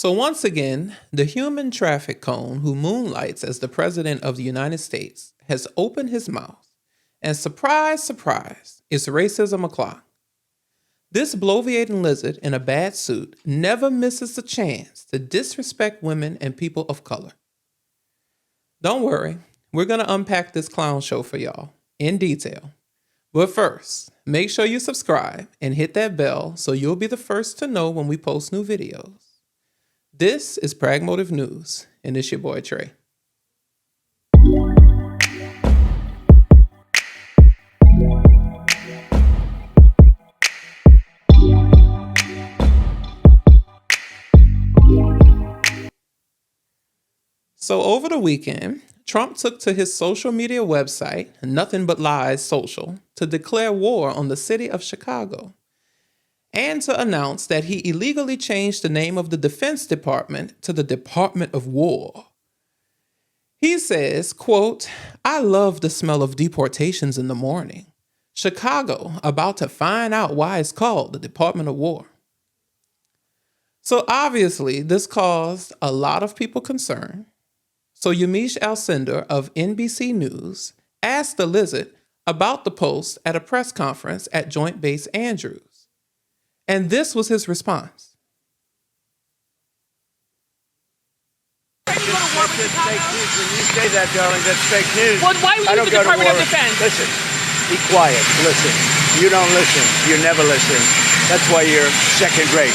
So once again, the human traffic cone who moonlights as the President of the United States has opened his mouth, and surprise, surprise, it's racism o'clock. This bloviating lizard in a bad suit never misses a chance to disrespect women and people of color. Don't worry, we're going to unpack this clown show for y'all in detail. But first, make sure you subscribe and hit that bell so you'll be the first to know when we post new videos. This is Pragmotiv News, and it's your boy Trey. So over the weekend, Trump took to his social media website, Nothing But Lies Social, to declare war on the city of Chicago and to announce that he illegally changed the name of the Defense Department to the Department of War. He says, quote, "I love the smell of deportations in the morning. Chicago about to find out why it's called the Department of War." So obviously this caused a lot of people concern. So Yamiche Alcindor of NBC News asked the lizard about the post at a press conference at Joint Base Andrews. And this was his response. That's fake news. When you say that, darling, that's fake news. Well, why would you use the Department of Defense? Listen, be quiet. Listen. You don't listen. You never listen. That's why you're second rate.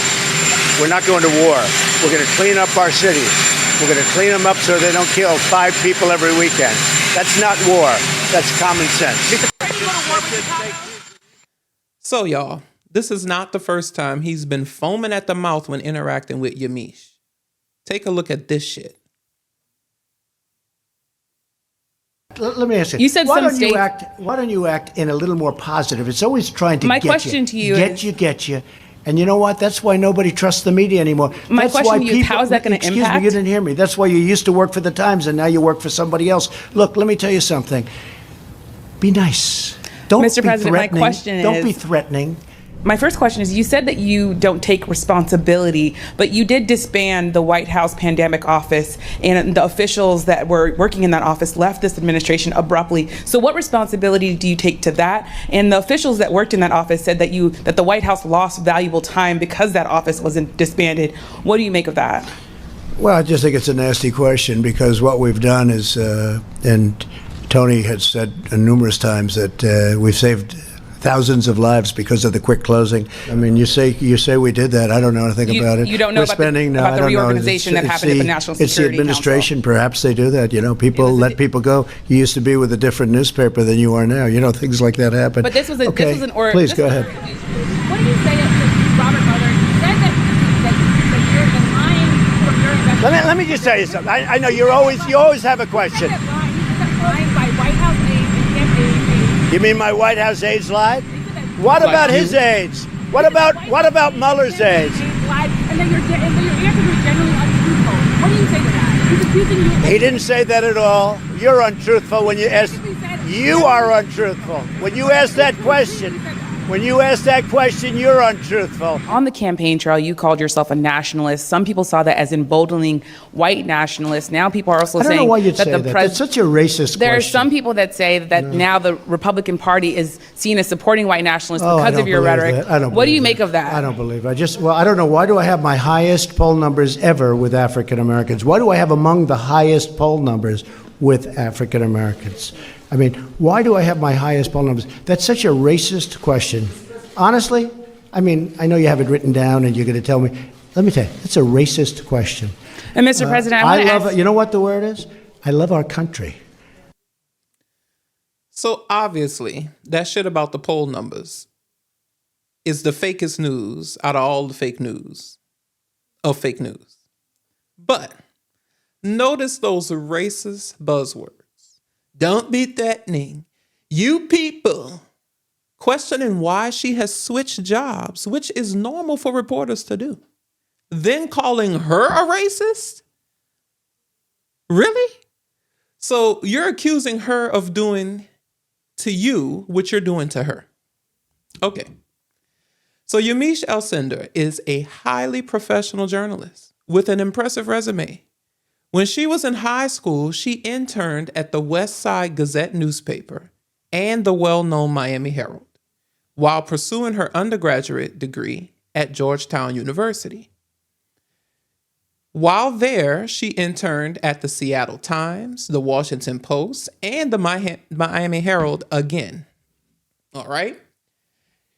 We're not going to war. We're going to clean up our cities. We're going to clean them up so they don't kill 5 people every weekend. That's not war. That's common sense. So, y'all, this is not the first time he's been foaming at the mouth when interacting with Yamiche. Take a look at this shit. Let me ask you. You said why some don't states. why don't you act in a little more positive? It's always trying to My get you. question to you is- Get you. And you know what? That's why nobody trusts the media anymore. My That's question why to you is, how is that gonna Excuse impact? me, you didn't hear me. That's why you used to work for the Times and now you work for somebody else. Look, let me tell you something. Be nice. Don't Mr. be President, my threatening. question Don't is- be threatening. My first question is, you said that you don't take responsibility, but you did disband the White House pandemic office, and the officials that were working in that office left this administration abruptly. So what responsibility do you take to that? And the officials that worked in that office said that the White House lost valuable time because that office wasn't disbanded. What do you make of that? Well, I just think it's a nasty question because what we've done is, and Tony has said numerous times that we've saved thousands of lives because of the quick closing. I mean, you say we did that. I don't know anything about it. You don't know about the reorganization that happened at the National Security It's the administration. Council. Perhaps they do that. You know, people let people go. You used to be with a different newspaper than you are now. You know, things like that happen. But this was an Please go ahead. What do you say to Robert Mueller? He said that you're lying from your investigation. Let me just tell you something. I know you always have a question. He's lying by White House aides and campaign aides. You mean my White House aides lied? What about his aides? What about Mueller's aides? And then your answers are generally untruthful. What do you say to that? He's accusing you. He didn't say that at all. You're untruthful when you ask. You are untruthful when you ask that question. When you ask that question, you're untruthful. On the campaign trail, you called yourself a nationalist. Some people saw that as emboldening white nationalists. Now people are also I don't saying know why you'd that say the that. president. That's such a racist There are question. some people that say that now the Republican Party is seen as supporting white nationalists Oh, I because don't of your believe rhetoric. that. I don't What do believe you make that. of that? I don't believe it. I don't know. Why do I have my highest poll numbers ever with African Americans? Why do I have among the highest poll numbers with African Americans? I mean, why do I have my highest poll numbers? That's such a racist question. Honestly, I mean, I know you have it written down and you're going to tell me. Let me tell you, it's a racist question. And Mr. President, I love ask, it. You know what the word is? I love our country. So obviously, that shit about the poll numbers is the fakest news out of all the fake news of fake news. But notice those racist buzzwords. Don't be threatening. You people questioning why she has switched jobs, which is normal for reporters to do. Then calling her a racist? Really? So you're accusing her of doing to you what you're doing to her. Okay. So Yamiche Alcindor is a highly professional journalist with an impressive resume. When she was in high school, she interned at the West Side Gazette newspaper and the well-known Miami Herald, while pursuing her undergraduate degree at Georgetown University. While there, she interned at the Seattle Times, the Washington Post, and the Miami Herald again. All right.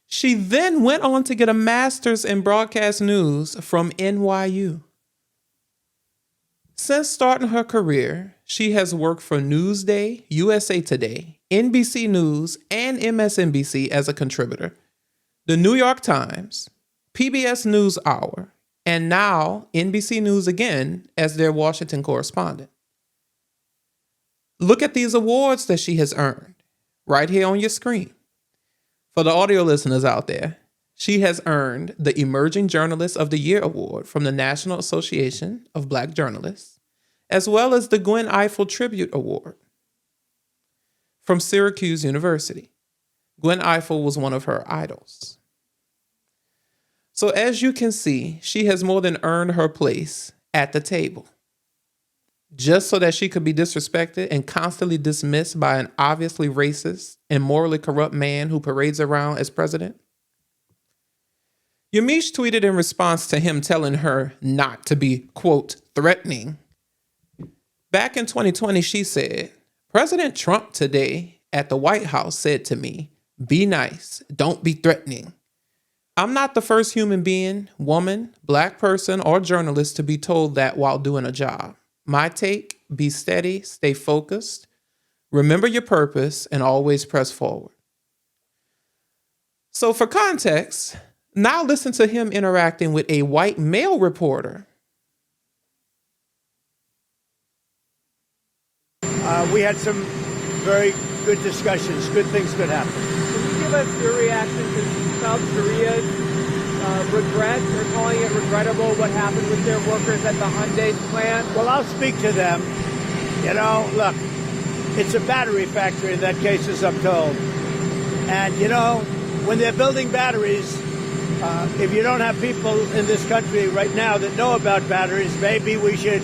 She then went on to get a master's in broadcast news from NYU. Since starting her career, she has worked for Newsday, USA Today, NBC News, and MSNBC as a contributor, the New York Times, PBS NewsHour, and now NBC News again as their Washington correspondent. Look at these awards that she has earned right here on your screen. For the audio listeners out there, she has earned the Emerging Journalist of the Year Award from the National Association of Black Journalists, as well as the Gwen Ifill Tribute Award from Syracuse University. Gwen Ifill was one of her idols. So as you can see, she has more than earned her place at the table. Just so that she could be disrespected and constantly dismissed by an obviously racist and morally corrupt man who parades around as president? Yamiche tweeted in response to him telling her not to be, quote, threatening. Back in 2020, she said, President Trump today at the White House said to me, be nice, don't be threatening. I'm not the first human being, woman, black person, or journalist to be told that while doing a job. My take, be steady, stay focused, remember your purpose, and always press forward. So for context, now listen to him interacting with a white male reporter. We had some very good discussions. Good things could happen. Can you give us your reaction to South Korea's regret? They're calling it regrettable what happened with their workers at the Hyundai plant. Well, I'll speak to them. You know, look, it's a battery factory in that case, as I'm told. And, you know, when they're building batteries, if you don't have people in this country right now that know about batteries, maybe we should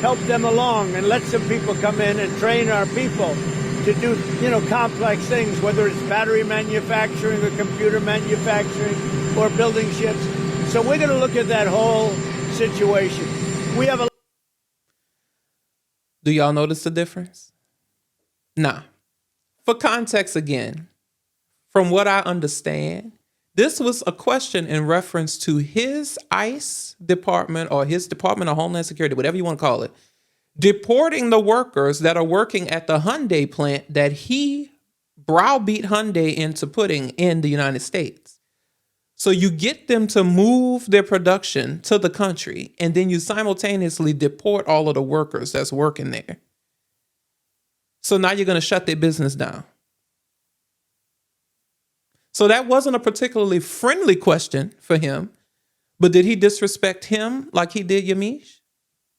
help them along and let some people come in and train our people to do, you know, complex things, whether it's battery manufacturing or computer manufacturing or building ships. So we're going to look at that whole situation. We have a... Do y'all notice the difference? Nah. For context again, from what I understand, this was a question in reference to his ICE department or his Department of Homeland Security, whatever you want to call it, deporting the workers that are working at the Hyundai plant that he browbeat Hyundai into putting in the United States. So you get them to move their production to the country, and then you simultaneously deport all of the workers that's working there. So now you're going to shut their business down. So that wasn't a particularly friendly question for him, but did he disrespect him like he did Yamiche?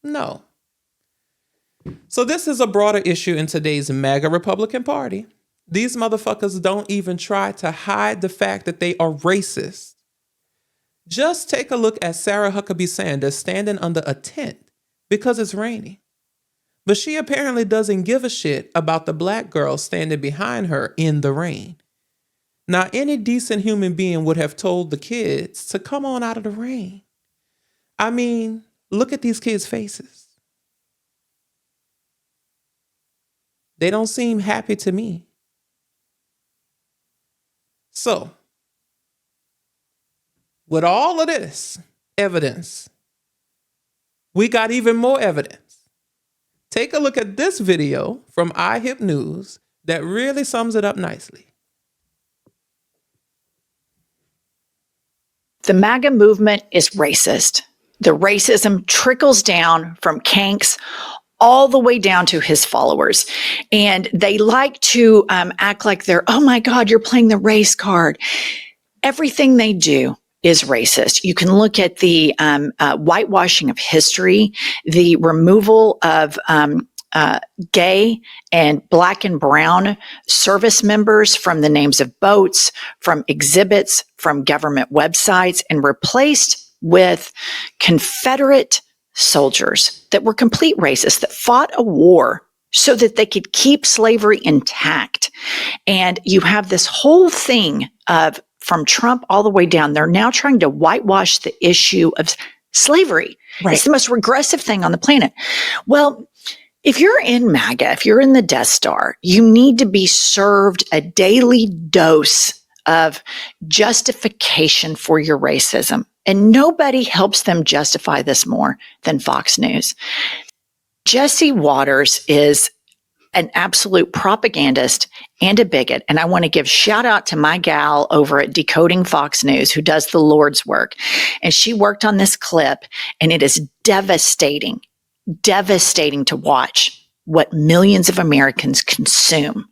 No. So this is a broader issue in today's MAGA Republican Party. These motherfuckers don't even try to hide the fact that they are racist. Just take a look at Sarah Huckabee Sanders standing under a tent because it's raining. But she apparently doesn't give a shit about the black girl standing behind her in the rain. Now, any decent human being would have told the kids to come on out of the rain. I mean, look at these kids' faces. They don't seem happy to me. So, with all of this evidence, we got even more evidence. Take a look at this video from iHip News that really sums it up nicely. The MAGA movement is racist. The racism trickles down from Kanks all the way down to his followers. And they like to act like they're, oh my God, you're playing the race card. Everything they do is racist. You can look at the whitewashing of history, the removal of gay and black and brown service members from the names of boats, from exhibits, from government websites, and replaced with Confederate soldiers that were complete racists that fought a war so that they could keep slavery intact. And you have this whole thing of from Trump all the way down. They're now trying to whitewash the issue of slavery. Right. It's the most regressive thing on the planet. Well, if you're in MAGA, if you're in the Death Star, you need to be served a daily dose of justification for your racism. And nobody helps them justify this more than Fox News. Jesse Waters is an absolute propagandist and a bigot. And I want to give shout out to my gal over at Decoding Fox News who does the Lord's work. And she worked on this clip, and it is devastating to watch what millions of Americans consume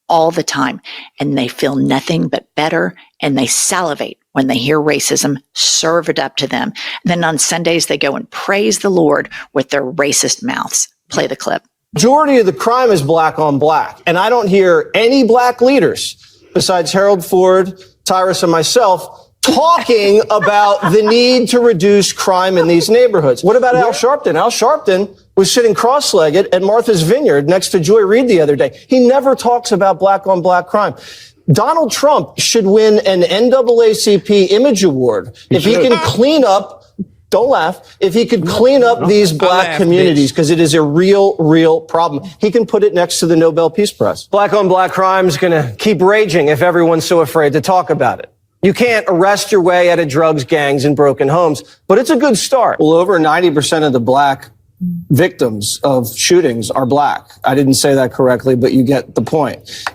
all the time. And they feel nothing but better, and they salivate when they hear racism served up to them. And then on Sundays, they go and praise the Lord with their racist mouths. Play the clip. Majority of the crime is black on black. And I don't hear any black leaders besides Harold Ford, Tyrus, and myself talking about the need to reduce crime in these neighborhoods. What about Al Sharpton? Al Sharpton was sitting cross-legged at Martha's Vineyard next to Joy Reid the other day. He never talks about black on black crime. Donald Trump should win an NAACP Image Award if he can clean up, don't laugh, if he could clean up these black communities, because it is a real problem. He can put it next to the Nobel Peace Prize. Black on black crime is going to keep raging if everyone's so afraid to talk about it. You can't arrest your way out of drugs, gangs, and broken homes, but it's a good start. Well, over 90% of the black victims of shootings are black. I didn't say that correctly, but you get the point.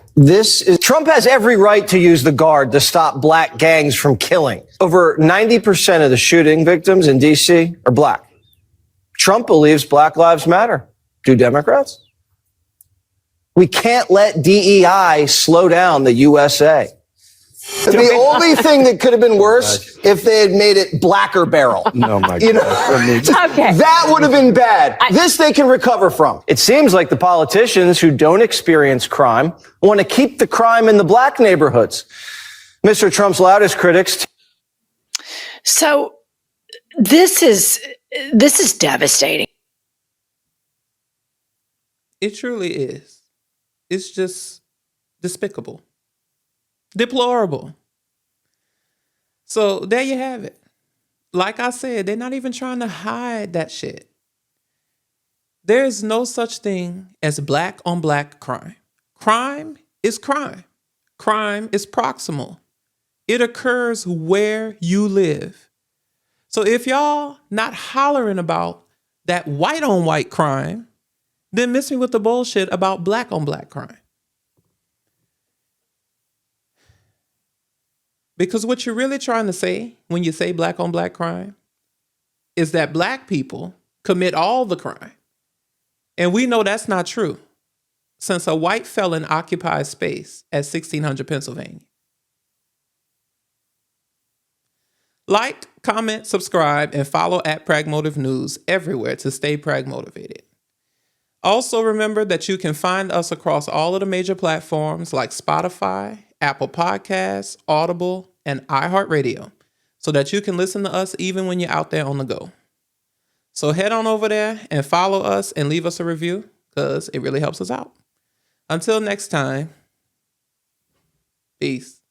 Trump has every right to use the guard to stop black gangs from killing. Over 90% of the shooting victims in D.C. are black. Trump believes Black Lives Matter. Do Democrats? We can't let DEI slow down the USA. The only thing that could have been worse if they had made it Blacker Barrel. No, my God. Okay. That would have been bad. This they can recover from. It seems like the politicians who don't experience crime want to keep the crime in the black neighborhoods. Mr. Trump's loudest critics. So this is devastating. It truly is. It's just despicable. Deplorable. So there you have it. Like I said, they're not even trying to hide that shit. There is no such thing as black on black crime. Crime is crime. Crime is proximal. It occurs where you live. So if y'all not hollering about that white on white crime, then miss me with the bullshit about black on black crime. Because what you're really trying to say when you say black on black crime is that black people commit all the crime. And we know that's not true, since a white felon occupies space at 1600 Pennsylvania. Like, comment, subscribe, and follow at Pragmotiv News everywhere to stay pragmotivated. Also remember that you can find us across all of the major platforms like Spotify, Apple Podcasts, Audible, and iHeartRadio, so that you can listen to us even when you're out there on the go. So head on over there and follow us and leave us a review, because it really helps us out. Until next time, peace.